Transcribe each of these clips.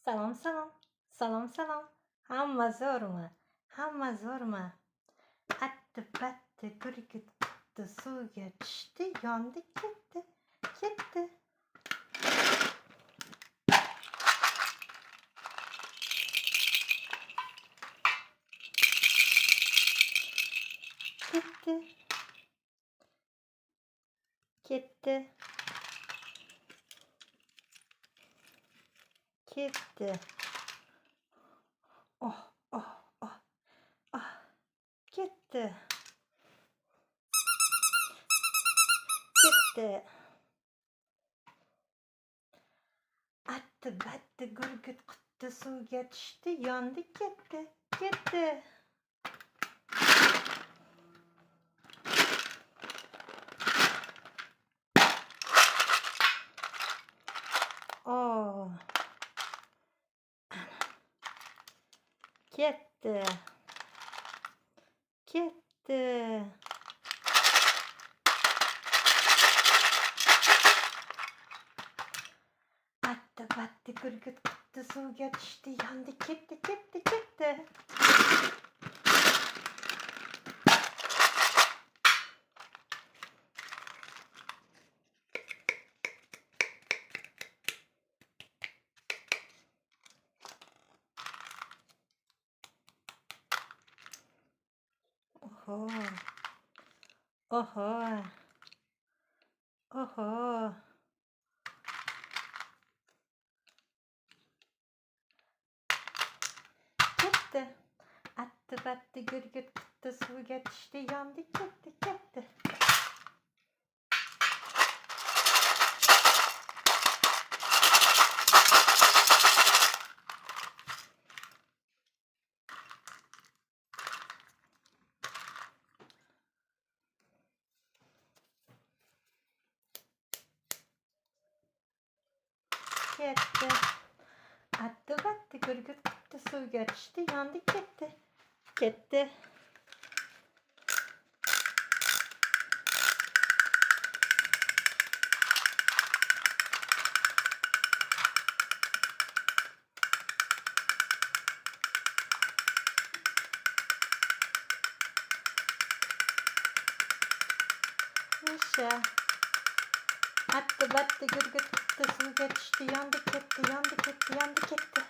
Salom, salom. Salom, salom. Hamma zo'rmi? Hamma zo'rmi? Atti-batti gurgutdi, suvga tushdi, yondi, ketdi, ketdi. Ketdi. Ketdi. Ketdi. Oh, oh, oh, oh. Ketdi. Ketdi. Atti-batti gurgut qutdi, suvga tushdi, yondi, ketdi, ketdi. Oh. Ketdi. Ketdi. Atti-batti gurgut qutdi, suvga tushdi, yondi, ketdi, ketdi, ketdi. Oho. Oho. Oho. Ketdi. Atti-batti gurgut qutdi, suvga tushdi, yondi, ketdi, ketdi. Ketdi. Atti-batti gurgut qutdi, suvga tushdi, yondi, ketdi, ketdi. O'sha. Atti-batti gurgut qutdi, suvga tushdi, yondi, ketdi, yondi, ketdi, yondi, ketdi.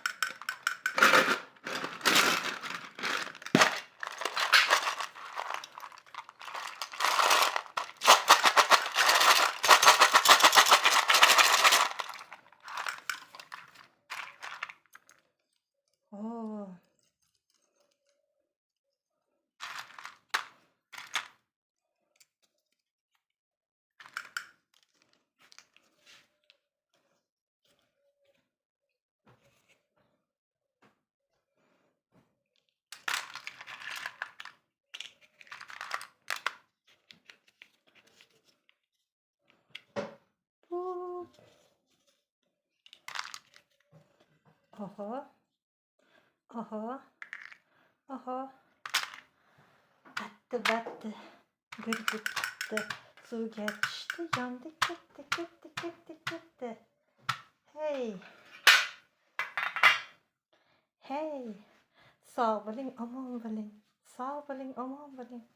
Oh. Boop. Oho. Oho. Oho. Atti-batti gurgut qutdi, suvga tushdi, yondi, ketdi, ketdi, ketdi, ketdi. Hey. Hey. Sog' bo'ling, omon bo'ling. Sog' bo'ling, omon bo'ling.